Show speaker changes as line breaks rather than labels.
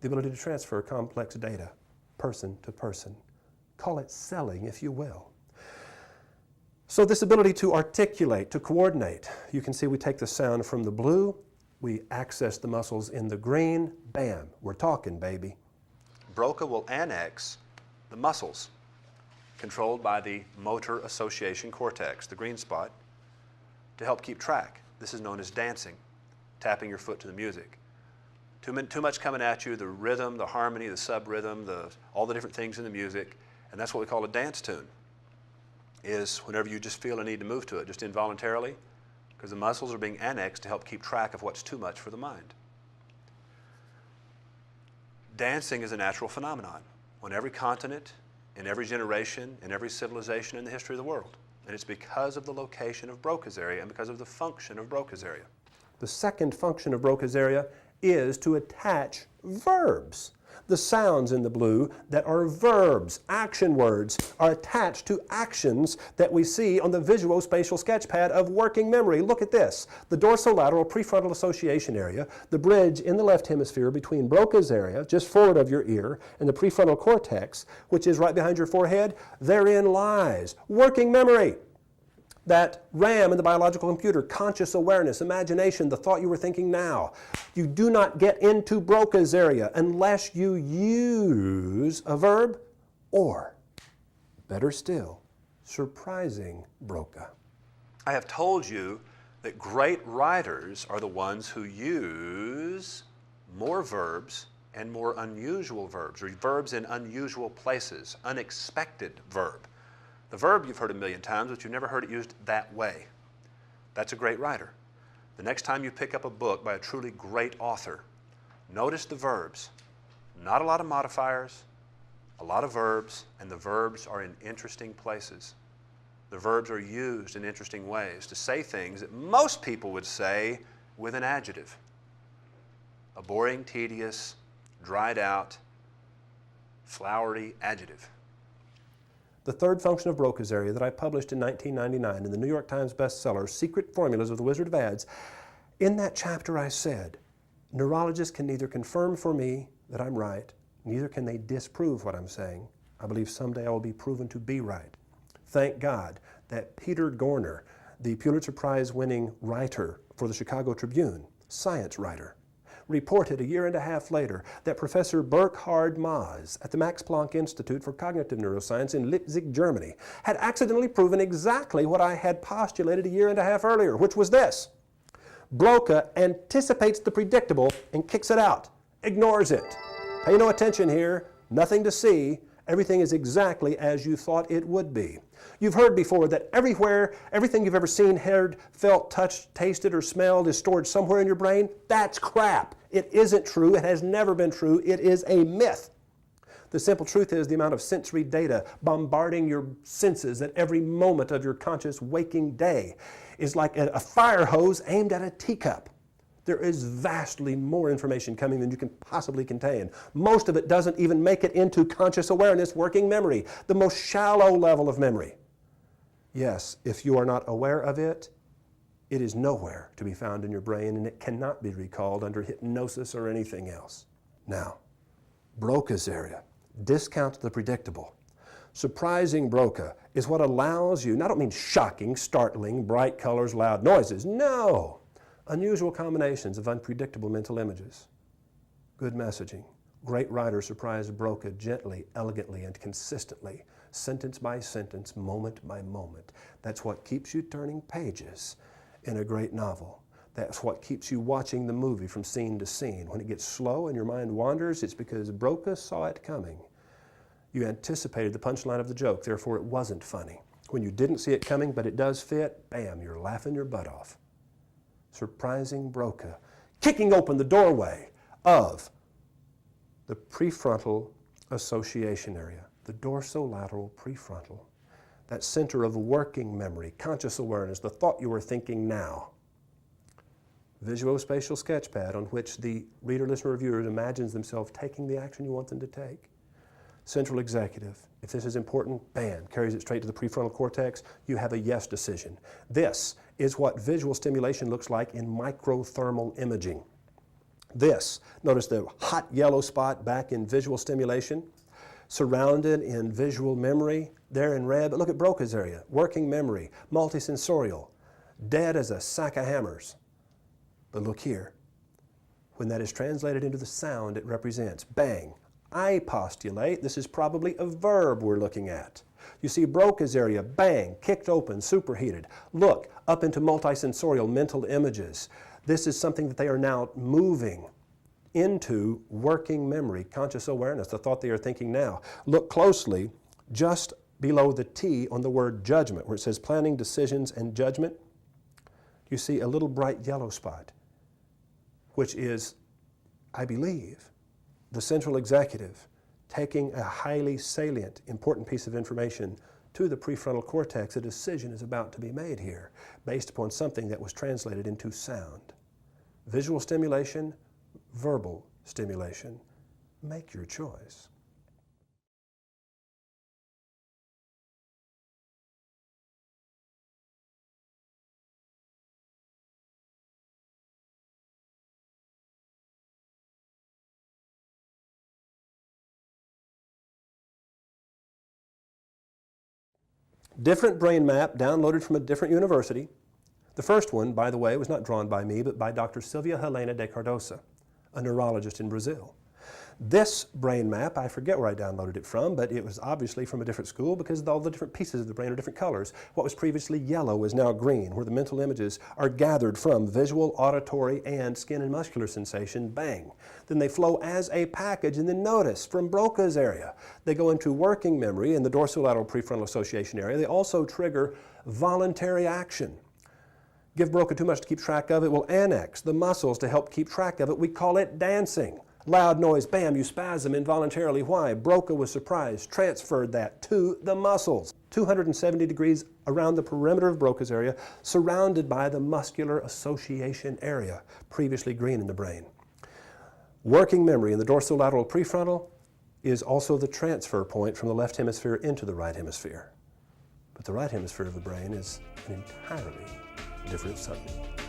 the ability to transfer complex data, person to person. Call it selling, if you will. So this ability to articulate, to coordinate, you can see we take the sound from the blue, we access the muscles in the green, bam, we're talking, baby.
Broca will annex the muscles controlled by the motor association cortex, the green spot, to help keep track. This is known as dancing, tapping your foot to the music. Too much coming at you, the rhythm, the harmony, the sub-rhythm, all the different things in the music, and that's what we call a dance tune, is whenever you just feel a need to move to it, just involuntarily, because the muscles are being annexed to help keep track of what's too much for the mind. Dancing is a natural phenomenon on every continent, in every generation, in every civilization in the history of the world. And it's because of the location of Broca's area and because of the function of Broca's area.
The second function of Broca's area is to attach verbs. The sounds in the blue that are verbs, action words, are attached to actions that we see on the visuospatial sketchpad of working memory. Look at this. The dorsolateral prefrontal association area, the bridge in the left hemisphere between Broca's area, just forward of your ear, and the prefrontal cortex, which is right behind your forehead, therein lies working memory. That RAM in the biological computer, conscious awareness, imagination, the thought you were thinking now. You do not get into Broca's area unless you use a verb or, better still, surprising Broca.
I have told you that great writers are the ones who use more verbs and more unusual verbs, or verbs in unusual places, unexpected verb. The verb you've heard a million times, but you've never heard it used that way. That's a great writer. The next time you pick up a book by a truly great author, notice the verbs. Not a lot of modifiers, a lot of verbs, and the verbs are in interesting places. The verbs are used in interesting ways to say things that most people would say with an adjective. A boring, tedious, dried out, flowery adjective.
The third function of Broca's area that I published in 1999 in the New York Times bestseller, Secret Formulas of the Wizard of Ads, in that chapter I said, neurologists can neither confirm for me that I'm right, neither can they disprove what I'm saying. I believe someday I will be proven to be right. Thank God that Peter Gorner, the Pulitzer Prize-winning writer for the Chicago Tribune, science writer, reported a year and a half later that Professor Burkhard Maas at the Max Planck Institute for Cognitive Neuroscience in Leipzig, Germany, had accidentally proven exactly what I had postulated a year and a half earlier, which was this. Broca anticipates the predictable and kicks it out, ignores it. Pay no attention here, nothing to see. Everything is exactly as you thought it would be. You've heard before that everywhere, everything you've ever seen, heard, felt, touched, tasted, or smelled is stored somewhere in your brain. That's crap. It isn't true. It has never been true. It is a myth. The simple truth is the amount of sensory data bombarding your senses at every moment of your conscious waking day is like a fire hose aimed at a teacup. There is vastly more information coming than you can possibly contain. Most of it doesn't even make it into conscious awareness working memory, the most shallow level of memory. Yes, if you are not aware of it, it is nowhere to be found in your brain and it cannot be recalled under hypnosis or anything else. Now, Broca's area, discount the predictable. Surprising Broca is what allows you, I don't mean shocking, startling, bright colors, loud noises, no! Unusual combinations of unpredictable mental images. Good messaging. Great writers surprise Broca gently, elegantly, and consistently, sentence by sentence, moment by moment. That's what keeps you turning pages in a great novel. That's what keeps you watching the movie from scene to scene. When it gets slow and your mind wanders, it's because Broca saw it coming. You anticipated the punchline of the joke, therefore it wasn't funny. When you didn't see it coming, but it does fit, bam, you're laughing your butt off. Surprising Broca, kicking open the doorway of the prefrontal association area, the dorsolateral prefrontal, that center of working memory, conscious awareness, the thought you were thinking now. Visuospatial sketchpad on which the reader, listener, reviewer imagines themselves taking the action you want them to take. Central executive, if this is important, bam, carries it straight to the prefrontal cortex, you have a yes decision. This is what visual stimulation looks like in microthermal imaging. This, notice the hot yellow spot back in visual stimulation, surrounded in visual memory, there in red. But look at Broca's area, working memory, multisensorial, dead as a sack of hammers. But look here, when that is translated into the sound it represents, bang. I postulate this is probably a verb we're looking at. You see Broca's area, bang, kicked open, superheated. Look up into multisensorial mental images. This is something that they are now moving into working memory, conscious awareness, the thought they are thinking now. Look closely just below the T on the word judgment, where it says planning, decisions, and judgment. You see a little bright yellow spot, which is, I believe, the central executive taking a highly salient, important piece of information to the prefrontal cortex. A decision is about to be made here based upon something that was translated into sound. Visual stimulation, verbal stimulation. Make your choice. Different brain map downloaded from a different university. The first one, by the way, was not drawn by me, but by Dr. Silvia Helena de Cardoso, a neurologist in Brazil. This brain map, I forget where I downloaded it from, but it was obviously from a different school because all the different pieces of the brain are different colors. What was previously yellow is now green, where the mental images are gathered from visual, auditory, and skin and muscular sensation, bang. Then they flow as a package, and then notice, from Broca's area, they go into working memory in the dorsolateral prefrontal association area. They also trigger voluntary action. Give Broca too much to keep track of it, we'll annex the muscles to help keep track of it. We call it dancing. Loud noise, bam, you spasm involuntarily. Why? Broca was surprised, transferred that to the muscles. 270 degrees around the perimeter of Broca's area, surrounded by the muscular association area, previously green in the brain. Working memory in the dorsolateral prefrontal is also the transfer point from the left hemisphere into the right hemisphere. But the right hemisphere of the brain is an entirely different subject.